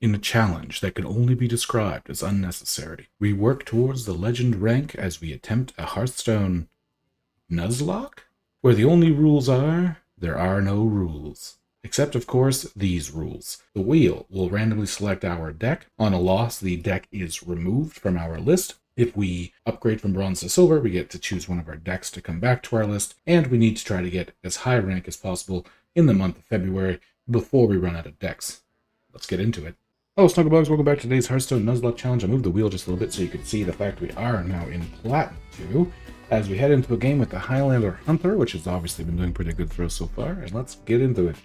in a challenge that can only be described as unnecessary. We work towards the legend rank as we attempt a Hearthstone Nuzlocke, where the only rules are, there are no rules. Except, of course, these rules. The wheel will randomly select our deck. On a loss, the deck is removed from our list. If we upgrade from bronze to silver, we get to choose one of our decks to come back to our list, and we need to try to get as high rank as possible in the month of February before we run out of decks. Let's get into it. Hello, Snugglebugs, welcome back to today's Hearthstone Nuzlocke Challenge. I moved the wheel just a little bit so you can see the fact we are now in Platinum 2, as we head into a game with the Highlander Hunter, which has obviously been doing pretty good for us so far, and let's get into it.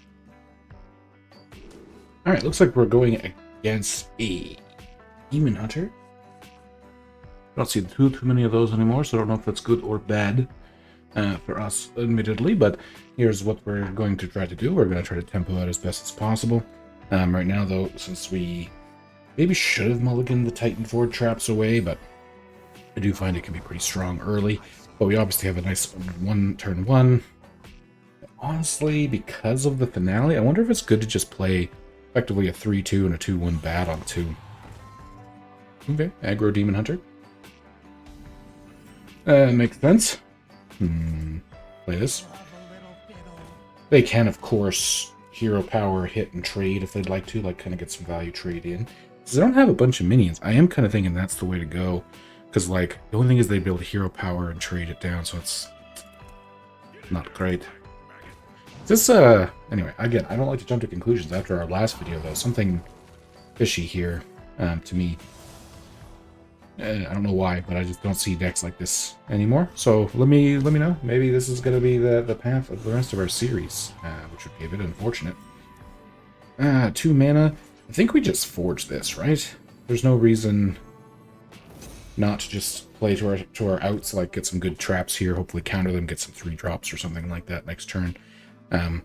Alright, looks like we're going against a Demon Hunter. I don't see too many of those anymore, so I don't know if that's good or bad for us, admittedly, but here's what we're going to try to do. We're going to try to tempo out as best as possible. Right now, though, since we maybe should have mulliganed the Titan Ford traps away, but I do find it can be pretty strong early. But we obviously have a nice turn one. Honestly, because of the finale, I wonder if it's good to just play effectively a 3-2 and a 2-1 bat on 2. Okay, aggro Demon Hunter. Makes sense. Play this. They can, of course, hero power, hit, and trade if they'd like to, like kind of get some value trade in. Because they don't have a bunch of minions. I am kind of thinking that's the way to go. Because, like, the only thing is they'd be able to hero power and trade it down, so it's not great. This, anyway, again, I don't like to jump to conclusions after our last video, though. Something fishy here, to me. I don't know why, but I just don't see decks like this anymore. So let me know. Maybe this is going to be the path of the rest of our series, which would be a bit unfortunate. 2 mana. I think we just forge this, right? There's no reason not to just play to our outs, like get some good traps here, hopefully counter them, get some 3-drops or something like that next turn. Can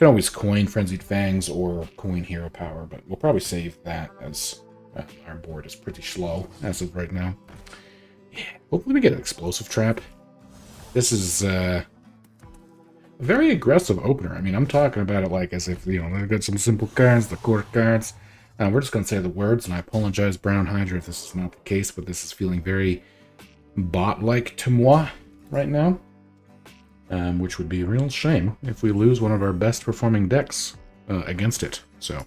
always coin Frenzied Fangs or coin Hero Power, but we'll probably save that as our board is pretty slow as of right now. Yeah, hopefully we get an Explosive Trap. This is a very aggressive opener. I mean, I'm talking about it like as if, you know, they've got some simple cards, the core cards. We're just going to say the words, and I apologize, Brown Hydra, if this is not the case, but this is feeling very bot-like to moi right now. Which would be a real shame if we lose one of our best performing decks against it. So,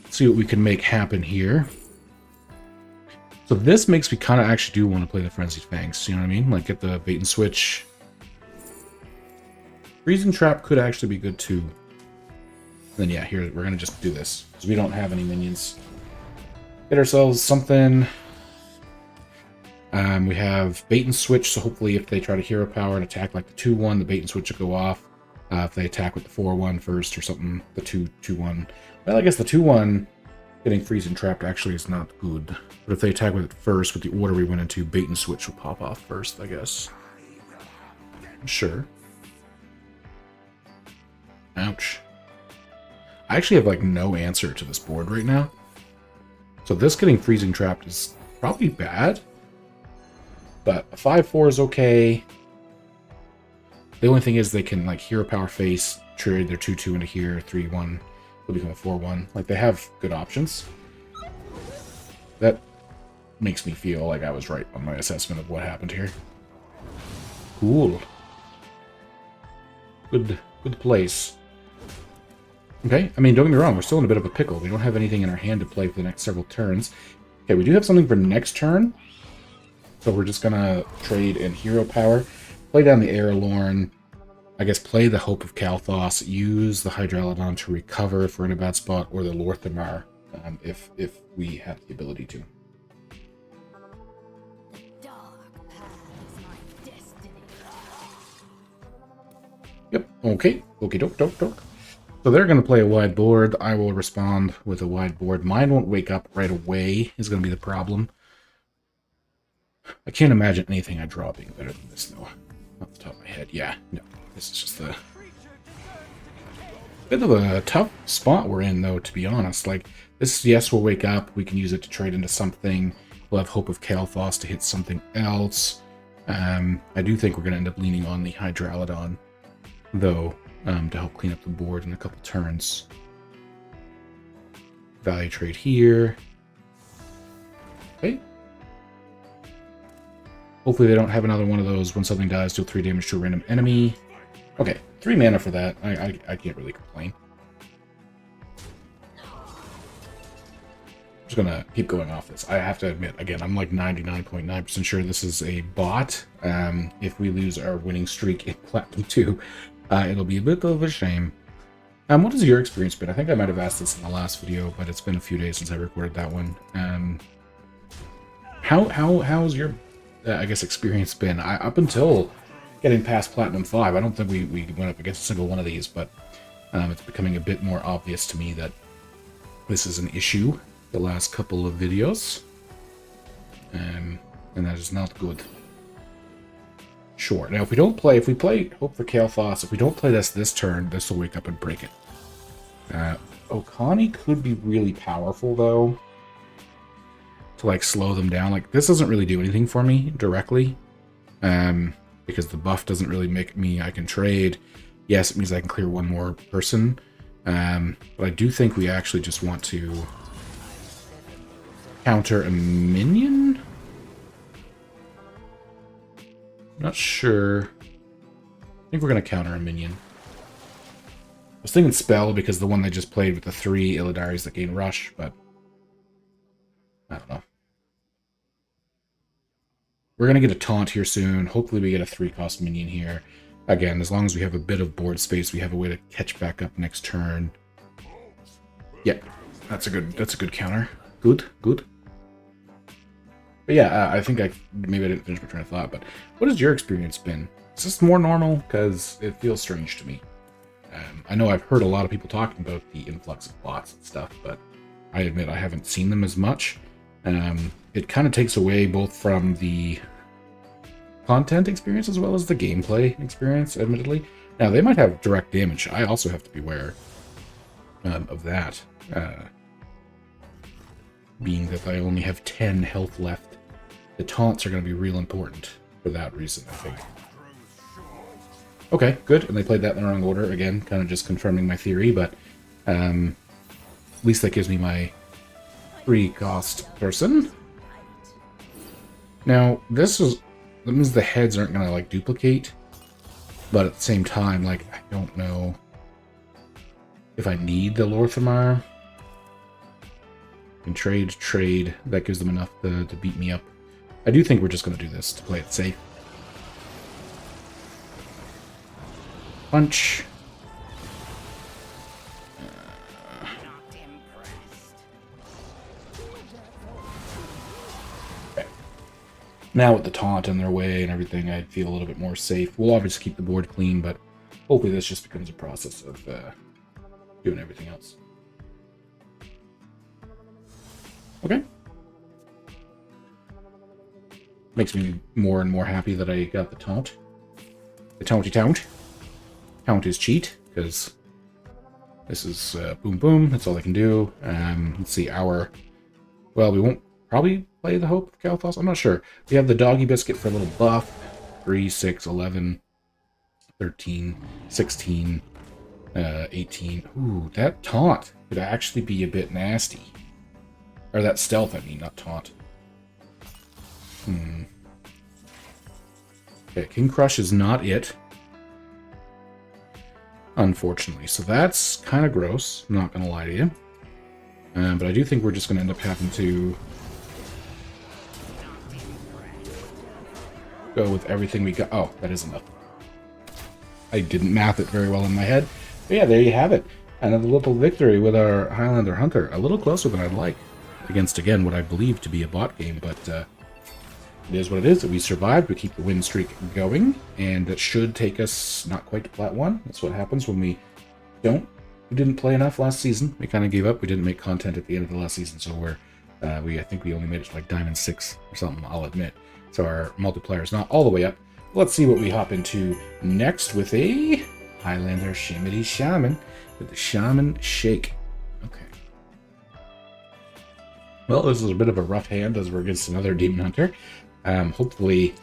let's see what we can make happen here. So this makes me kind of actually do want to play the Frenzied Fangs, you know what I mean? Like, get the bait and switch. Freezing Trap could actually be good too. Then yeah, here, we're going to just do this, because we don't have any minions. Get ourselves something. We have bait and switch, so hopefully if they try to hero power and attack like the 2-1, the bait and switch will go off. If they attack with the 4-1 first or something, the 2-2-1. Well, I guess the 2-1 getting freezing trapped actually is not good. But if they attack with it first, with the order we went into, bait and switch will pop off first, I guess. Sure. Ouch. I actually have like no answer to this board right now. So this getting freezing trapped is probably bad. But a 5-4 is okay. The only thing is they can like hero power face, trade their 2-2 into here, 3-1, will become a 4-1. Like they have good options. That makes me feel like I was right on my assessment of what happened here. Cool. Good place. Okay, I mean, don't get me wrong, we're still in a bit of a pickle. We don't have anything in our hand to play for the next several turns. Okay, we do have something for next turn. So we're just gonna trade in hero power, play down the Airlorn, I guess play the Hope of Kalthos, use the Hydralodon to recover if we're in a bad spot, or the Lorthamar if we have the ability to. Yep, okay, okie doke. So they're going to play a wide board. I will respond with a wide board. Mine won't wake up right away is going to be the problem. I can't imagine anything I draw being better than this, though. Off the top of my head. Yeah, no. This is just a bit of a tough spot we're in, though, to be honest. Like, this, yes, we'll wake up. We can use it to trade into something. We'll have Hope of Kalthos to hit something else. I do think we're going to end up leaning on the Hydralodon, though, to help clean up the board in a couple turns. Value trade here. Okay. Hopefully they don't have another one of those when something dies, deal 3 damage to a random enemy. Okay, 3 mana for that. I can't really complain. I'm just gonna keep going off this. I have to admit, again, I'm like 99.9% sure this is a bot. If we lose our winning streak in Platinum 2, it'll be a bit of a shame. What has your experience been? I think I might have asked this in the last video, but it's been a few days since I recorded that one. How's your, I guess, experience been? Up until getting past Platinum 5, I don't think we went up against a single one of these, but it's becoming a bit more obvious to me that this is an issue the last couple of videos. And that is not good. Sure. Now, if we play Hope for Kael'thas, if we don't play this turn, this will wake up and break it. Okani could be really powerful, though, to, like, slow them down. Like, this doesn't really do anything for me directly, because the buff doesn't really make me, I can trade. Yes, it means I can clear one more person, but I do think we actually just want to counter a minion? Not sure. I think we're going to counter a minion. I was thinking Spell because the one they just played with the 3 Illadaris that gain Rush, but I don't know. We're going to get a Taunt here soon. Hopefully we get a 3-cost minion here. Again, as long as we have a bit of board space, we have a way to catch back up next turn. Yep, that's a good counter. Good. But yeah, I think maybe I didn't finish my train of thought, but what has your experience been? Is this more normal? Because it feels strange to me. I know I've heard a lot of people talking about the influx of bots and stuff, but I admit I haven't seen them as much. It kind of takes away both from the content experience as well as the gameplay experience, admittedly. Now, they might have direct damage. I also have to be aware of that. Being that I only have 10 health left, the taunts are going to be real important for that reason, I think. Okay, good. And they played that in the wrong order. Again, kind of just confirming my theory, but at least that gives me my 3-cost person. Now, that means the heads aren't going to, like, duplicate, but at the same time, like, I don't know if I need the Lorthamar. And trade. That gives them enough to beat me up. I do think we're just going to do this to play it safe. Punch. Okay. Now with the taunt in their way and everything, I feel a little bit more safe. We'll obviously keep the board clean, but hopefully this just becomes a process of doing everything else. Okay. Makes me more and more happy that I got the taunt. The taunty taunt. Taunt is cheat, because this is boom boom. That's all I can do. Let's see, well, we won't probably play the Hope of Kael'thas. I'm not sure. We have the Doggy Biscuit for a little buff. 3, 6, 11, 13, 16, 18. Ooh, that taunt could actually be a bit nasty. Or that stealth, I mean, not taunt. Okay, King Crush is not it. Unfortunately. So that's kind of gross, I'm not going to lie to you. But I do think we're just going to end up having to go with everything we got. Oh, that is enough. I didn't math it very well in my head. But yeah, there you have it. Another little victory with our Highlander Hunter. A little closer than I'd like. Against, again, what I believe to be a bot game, but it is what it is. We survived. We keep the win streak going, and that should take us not quite to Plat 1. That's what happens when we don't. We didn't play enough last season. We kind of gave up. We didn't make content at the end of the last season, so I think we only made it to like Diamond 6 or something, I'll admit. So our multiplayer is not all the way up. Let's see what we hop into next with a Highlander Shaman with the Shaman Shake. Okay. Well, this is a bit of a rough hand as we're against another Demon Hunter. Hopefully,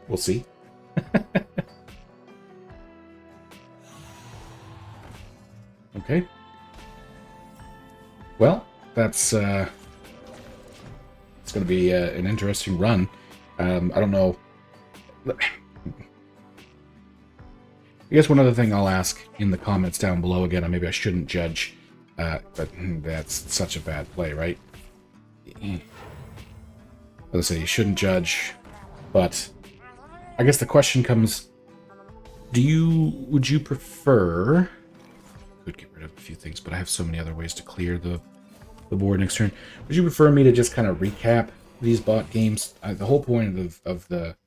we'll see. Okay. Well, that's it's going to be an interesting run. I don't know. I guess one other thing I'll ask in the comments down below, again, maybe I shouldn't judge, but that's such a bad play, right? Let's say you shouldn't judge, but I guess the question comes, would you prefer, could get rid of a few things, but I have so many other ways to clear the board next turn. Would you prefer me to just kind of recap these bot games? The whole point of the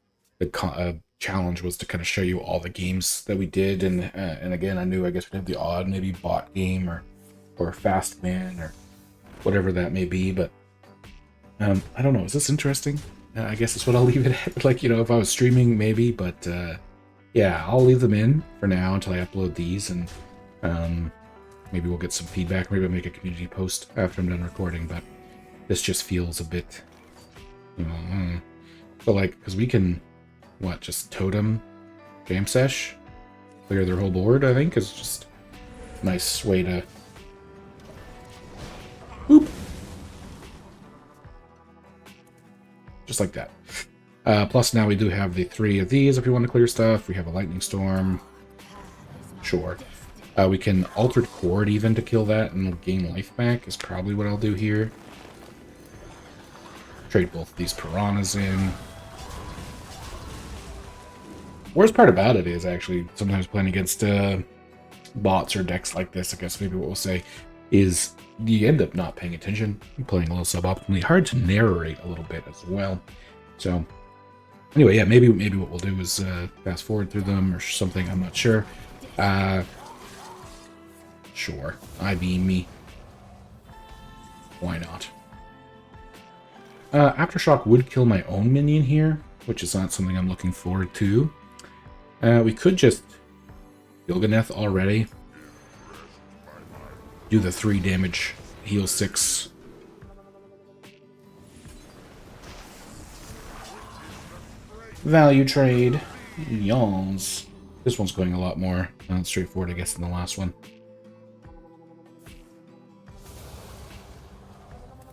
challenge was to kind of show you all the games that we did, and again, I knew I guess we'd have the odd maybe bot game or fast man or whatever that may be, but I don't know. Is this interesting? I guess that's what I'll leave it at. Like, you know, if I was streaming, maybe, but yeah, I'll leave them in for now until I upload these, and maybe we'll get some feedback. Maybe I'll make a community post after I'm done recording, but this just feels a bit, you know, but like, because we can, what, just totem jam sesh, clear their whole board, I think, is just a nice way to, boop, just like that. Plus now we do have the 3 of these if we want to clear stuff. We have a lightning storm, sure. We can Altered Chord even to kill that and gain life back is probably what I'll do here. Trade both these piranhas in. Worst part about it is actually sometimes playing against bots or decks like this, I guess maybe what we'll say, is you end up not paying attention, playing a little suboptimally. Hard to narrate a little bit as well. So anyway, yeah, maybe what we'll do is fast forward through them or something, I'm not sure. Sure, I-beam me. Why not? Aftershock would kill my own minion here, which is not something I'm looking forward to. We could just Gilganeth already. Do the 3 damage, heal 6. Value trade. Yawns. This one's going a lot more straightforward, I guess, than the last one.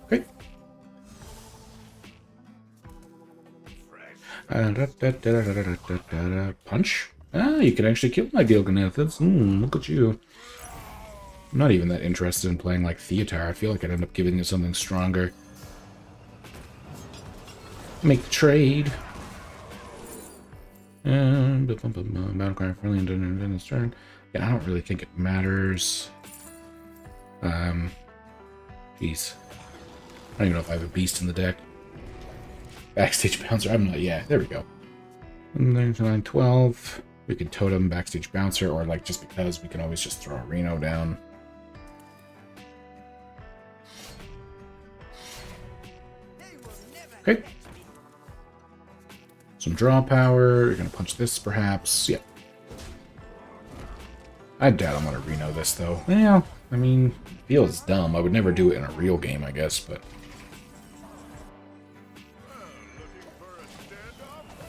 Okay. Punch? Ah, you can actually kill my Gilganeth. That's, look at you. I'm not even that interested in playing like Theatar. I feel like I'd end up giving it something stronger. Make the trade. Battle cry friendly and in its turn. Yeah, I don't really think it matters. Jeez. I don't even know if I have a beast in the deck. Backstage bouncer. I'm not. Yeah, there we go. And there's 9, 12. We can totem backstage bouncer, or like just because we can always just throw a Reno down. Okay. Some draw power. You're gonna punch this, perhaps. Yeah. I doubt I'm gonna Reno this though. Well, I mean, feels dumb. I would never do it in a real game, I guess, but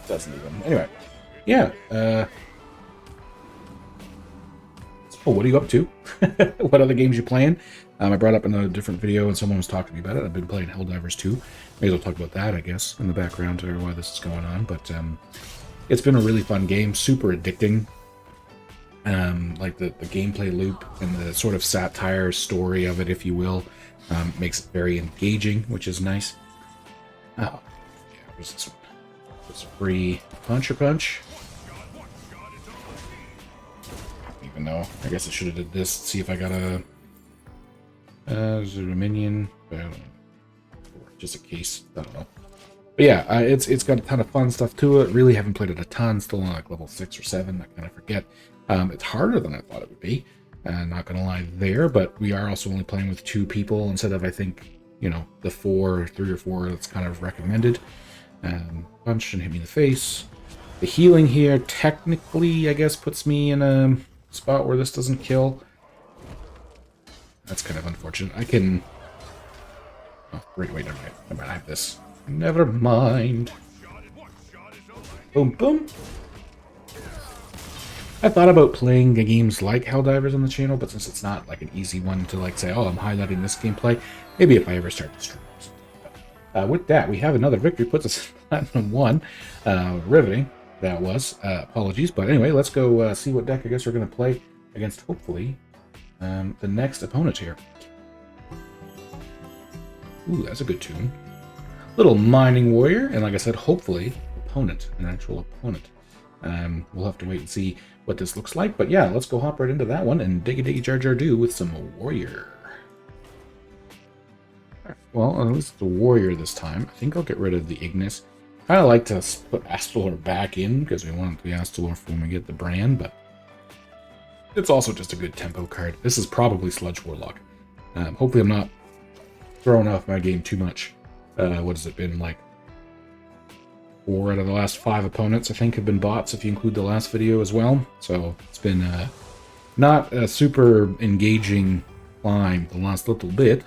doesn't even. Anyway, yeah. Oh, what are you up to? What other games you playing? I brought up in a different video and someone was talking to me about it. I've been playing Helldivers 2. May as well talk about that, I guess, in the background or why this is going on. But it's been a really fun game, super addicting. Like the gameplay loop and the sort of satire story of it, if you will, makes it very engaging, which is nice. Oh, yeah, what is this one? It's free punch or punch. Even though I guess I should have did this. See if I got a minion, just a case. I don't know. But yeah, it's got a ton of fun stuff to it. Really haven't played it a ton. Still on like level 6 or 7. I kind of forget. It's harder than I thought it would be. Not gonna lie there, but we are also only playing with 2 people instead of, I think, you know, the 3 or 4 that's kind of recommended. Punch and hit me in the face. The healing here technically, I guess, puts me in a spot where this doesn't kill. That's kind of unfortunate. I can... Oh, wait, never mind. I have this. Never mind. Boom, boom. I thought about playing games like Helldivers on the channel, but since it's not like an easy one to like say, oh, I'm highlighting this gameplay, maybe if I ever start to stream. With that, we have another victory, puts us in Platinum 1. Riveting, that was. Apologies, but anyway, let's go see what deck I guess we're going to play against, hopefully, the next opponent here. Ooh, that's a good tune. Little Mining Warrior, and like I said, hopefully, opponent, an actual opponent. We'll have to wait and see what this looks like, but yeah, let's go hop right into that one and diggy jar jar do with some Warrior. Well, at least the Warrior this time. I think I'll get rid of the Ignis. Kind of like to put Astalor back in because we want the Astalor for when we get the brand, but it's also just a good tempo card. This is probably Sludge Warlock. Hopefully I'm not throwing off my game too much. What has it been, like 4 out of the last 5 opponents I think have been bots if you include the last video as well. So it's been not a super engaging climb the last little bit.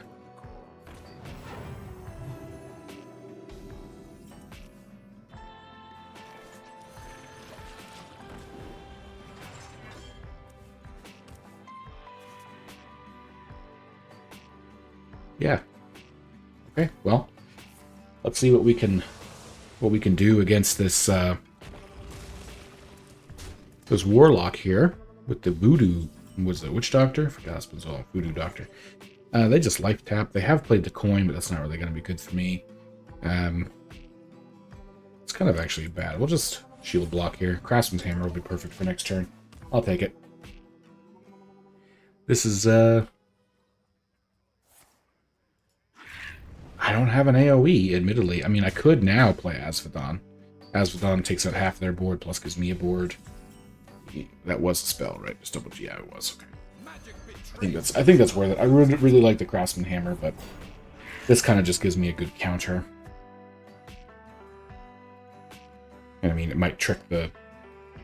Yeah. Okay, well, let's see what we can do against this this warlock here with the voodoo. Was it witch doctor? I forgot it's all voodoo doctor. They just life tap. They have played the coin, but that's not really going to be good for me. It's kind of actually bad. We'll just shield block here. Craftsman's hammer will be perfect for next turn. I'll take it. This is I don't have an AoE, admittedly. I mean, I could now play Asvedon. Asvedon takes out half their board, plus gives me a board. That was a spell, right? Just double G. Yeah, it was. Okay. I think that's worth it. I really like the Craftsman Hammer, but this kind of just gives me a good counter. I mean, it might trick the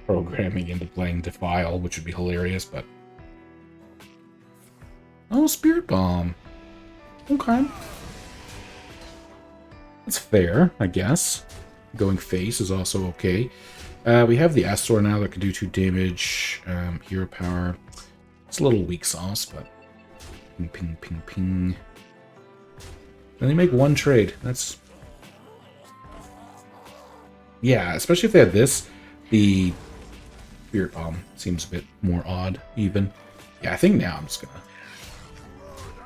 programming into playing Defile, which would be hilarious, but... Oh, Spirit Bomb. Okay. That's fair, I guess. Going face is also okay. We have the Astor now that can do 2 damage. Hero power. It's a little weak sauce, but... Ping, ping, ping, ping. And they make 1 trade. That's... Yeah, especially if they had this. The Spirit Bomb seems a bit more odd, even. Yeah, I think now I'm just gonna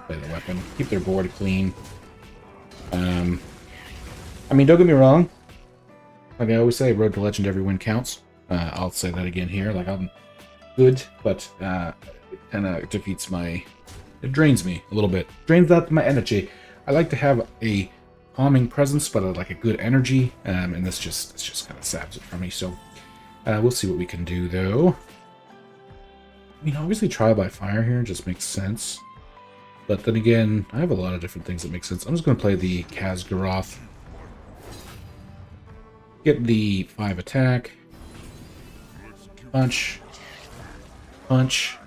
play the weapon. Keep their board clean. I mean, don't get me wrong. Like I always say, Road to Legend, every win counts. I'll say that again here. Like, I'm good, but it kind of defeats my... It drains me a little bit. Drains out my energy. I like to have a calming presence, but like a good energy, and this just kind of saps it from me. So we'll see what we can do, though. I mean, obviously, Trial by Fire here just makes sense. But then again, I have a lot of different things that make sense. I'm just going to play the Khaz'goroth. Get the 5 attack. Punch. Punch.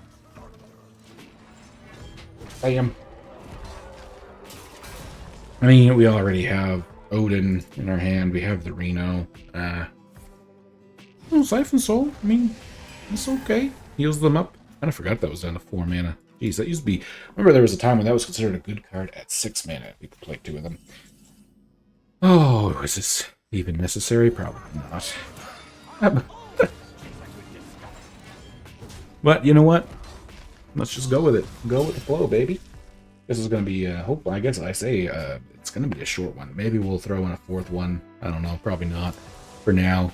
Bam. I mean, we already have Odin in our hand. We have the Reno. Oh, Siphon Soul. I mean, it's okay. Heals them up. I forgot that was down to 4 mana. Jeez, that used to be... Remember there was a time when that was considered a good card at 6 mana. We could play 2 of them. Oh, is this even necessary? Probably not. But you know what? Let's just go with it. Go with the flow, baby. This is going to be, hopefully, I guess I say it's going to be a short one. Maybe we'll throw in a 4th one. I don't know. Probably not for now.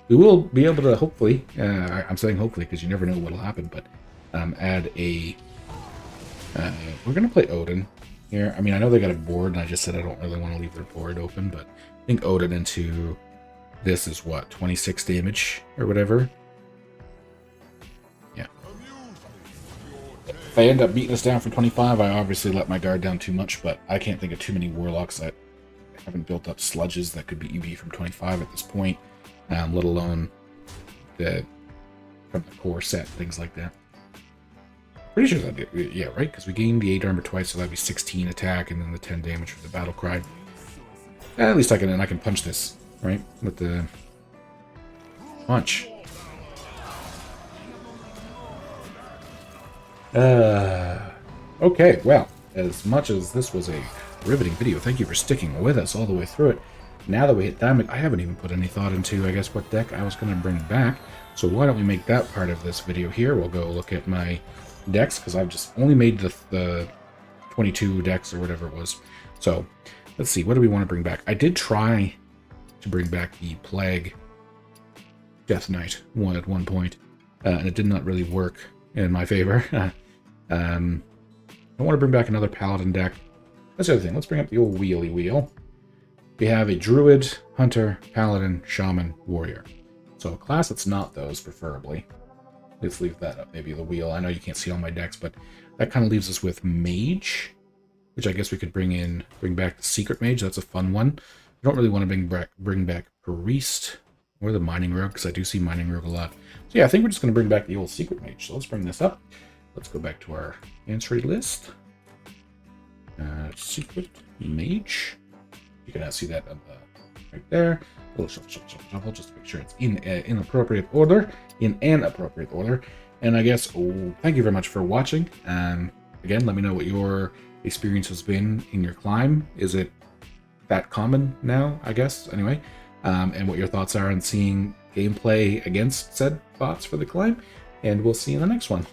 We will be able to, hopefully, I'm saying hopefully because you never know what will happen, but add a... we're going to play Odin here. I mean, I know they got a board, and I just said I don't really want to leave their board open, but I think Odin into this is what, 26 damage or whatever? Yeah. If I end up beating us down for 25, I obviously let my guard down too much, but I can't think of too many warlocks that haven't built up sludges that could beat me from 25 at this point, let alone from the core set, things like that. Pretty sure that did, yeah, right? Because we gained the 8 armor twice, so that'd be 16 attack and then the 10 damage for the battle cry. At least I can punch this, right? With the punch. Okay, well, as much as this was a riveting video, thank you for sticking with us all the way through it. Now that we hit Diamond, I haven't even put any thought into, I guess, what deck I was going to bring back. So why don't we make that part of this video here? We'll go look at my decks, because I've just only made the 22 decks or whatever it was. So let's see, what do we want to bring back? I did try to bring back the Plague Death Knight one at one point, and it did not really work in my favor. I want to bring back another Paladin deck. That's the other thing. Let's bring up the old wheelie wheel. We have a Druid, Hunter, Paladin, Shaman, Warrior. So a class that's not those, preferably. Let's leave that up, maybe the wheel. I know you can't see all my decks, but that kind of leaves us with Mage, which I guess we could bring back the Secret Mage. That's a fun one. I don't really want to bring back Priest or the Mining Rogue, because I do see Mining Rogue a lot. So yeah, I think we're just going to bring back the old Secret Mage. So let's bring this up. Let's go back to our entry list. Secret Mage. You can now see that right there. A little shuffle, just to make sure it's in appropriate order, in an appropriate order. And I guess, thank you very much for watching. Again, let me know what your experience has been in your climb. Is it that common now, I guess, anyway? And what your thoughts are on seeing gameplay against said bots for the climb. And we'll see you in the next one.